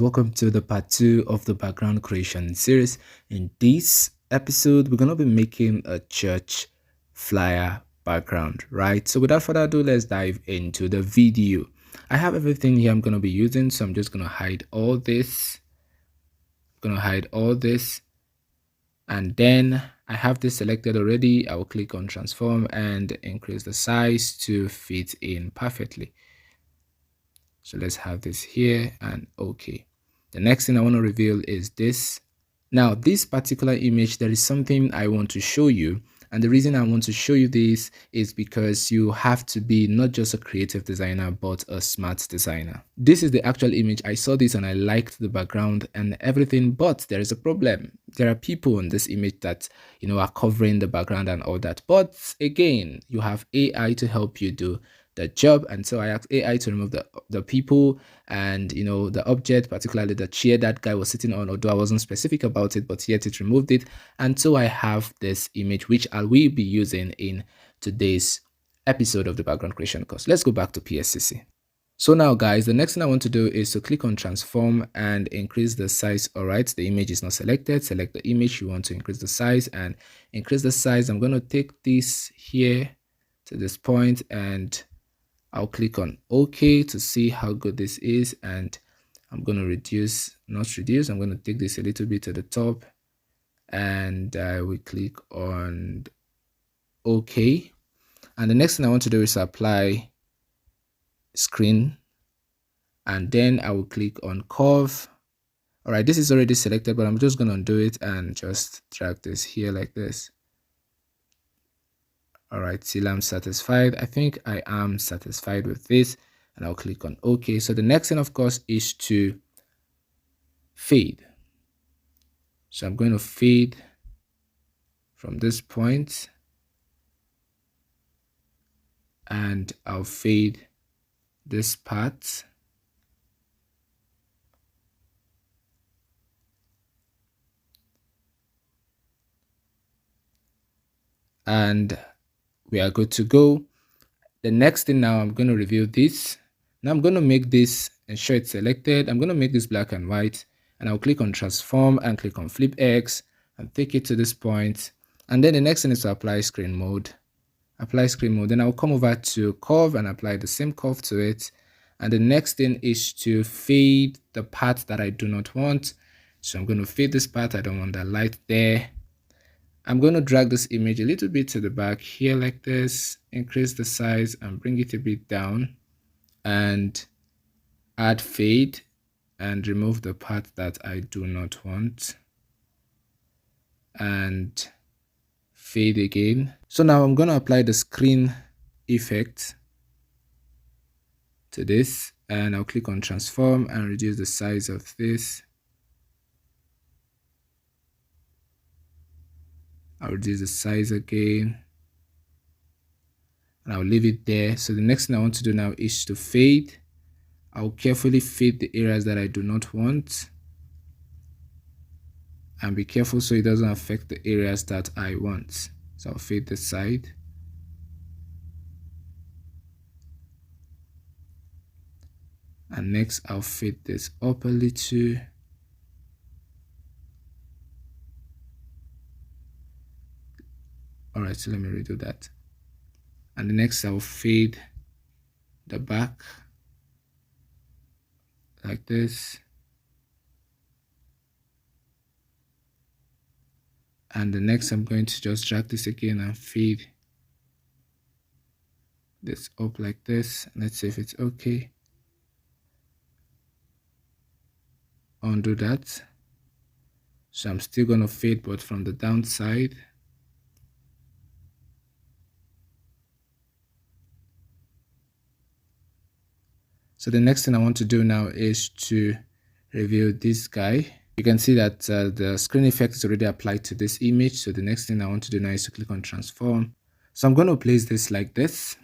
Welcome to the part 2 of the background creation series. In this episode, we're going to be making a church flyer background, right? So without further ado, let's dive into the video. I have everything here I'm going to be using, so I'm just going to hide all this. I'm going to hide all this. And then I have this selected already. I will click on transform and increase the size to fit in perfectly. So let's have this here and okay. The next thing I want to reveal is this. Now, this particular image, there is something I want to show you. And the reason I want to show you this is because you have to be not just a creative designer, but a smart designer. This is the actual image. I saw this and I liked the background and everything, but there is a problem. There are people in this image that, are covering the background and all that. But again, you have AI to help you do the job, and so I asked AI to remove the people and the object, particularly the chair that guy was sitting on, although I wasn't specific about it, but yet it removed it. And so I have this image which I will be using in today's episode of the background creation course. Let's go back to PSCC. So now guys, the next thing I want to do is to click on transform and increase the size. All right, the image is not selected. Select the image you want to increase the size and increase the size. I'm going to take this here to this point and I'll click on OK to see how good this is, and I'm going to I'm going to take this a little bit to the top, and I will click on OK. And the next thing I want to do is apply screen, and then I will click on curve. All right, this is already selected, but I'm just going to undo it and just drag this here like this. All right, till I'm satisfied. I think I am satisfied with this, and I'll click on OK. So the next thing, of course, is to fade. So I'm going to fade from this point, and I'll fade this part. And we are good to go. The next thing now, I'm going to reveal this. Now I'm going to make this, ensure it's selected. I'm going to make this black and white, and I'll click on transform and click on flip X and take it to this point. And then the next thing is to apply screen mode. Apply screen mode. Then I'll come over to curve and apply the same curve to it. And the next thing is to fade the part that I do not want. So I'm going to fade this part. I don't want that light there. I'm going to drag this image a little bit to the back here like this, increase the size and bring it a bit down, and add fade and remove the part that I do not want, and fade again. So now I'm going to apply the screen effect to this, and I'll click on transform and reduce the size of this. I'll reduce the size again, and I'll leave it there. So the next thing I want to do now is to fade. I'll carefully fade the areas that I do not want, and be careful so it doesn't affect the areas that I want. So I'll fade this side. And next I'll fade this up a little. All right, so let me redo that. And the next I'll fade the back like this. And the next I'm going to just drag this again and fade this up like this. Let's see if it's okay. Undo that. So I'm still going to fade, but from the downside. So the next thing I want to do now is to reveal this guy. You can see that the screen effect is already applied to this image. So the next thing I want to do now is to click on transform. So I'm going to place this like this,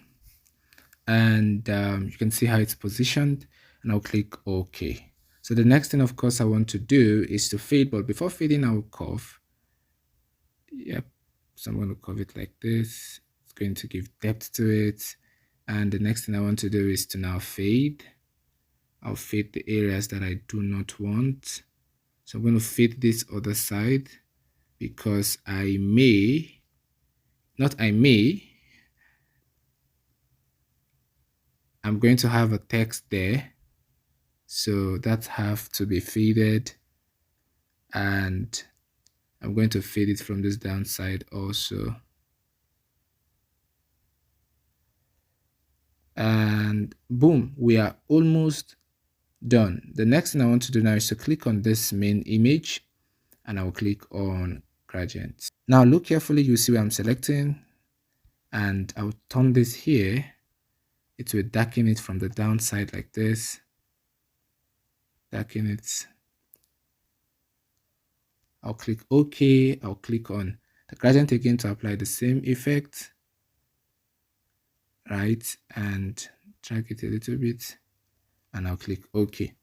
and you can see how it's positioned, and I'll click OK. So the next thing, of course, I want to do is to fade, but before fading, I'll curve. Yep. So I'm going to curve it like this. It's going to give depth to it. And the next thing I want to do is to now fade. I'll fade the areas that I do not want. So I'm going to fade this other side because I'm going to have a text there. So that have to be faded, and I'm going to fade it from this downside also. And boom, we are almost done. The next thing I want to do now is to click on this main image, and I'll click on gradient. Now look carefully, you see where I'm selecting, and I'll turn this here. It will darken it from the downside like this. Darken it. I'll click OK. I'll click on the gradient again to apply the same effect, right? And drag it a little bit, and I'll click OK.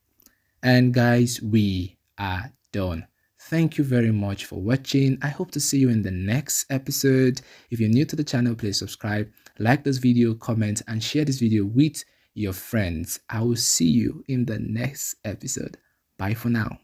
And guys, we are done. Thank you very much for watching. I hope to see you in the next episode. If you're new to the channel, please subscribe, like this video, comment, and share this video with your friends. I will see you in the next episode. Bye for now.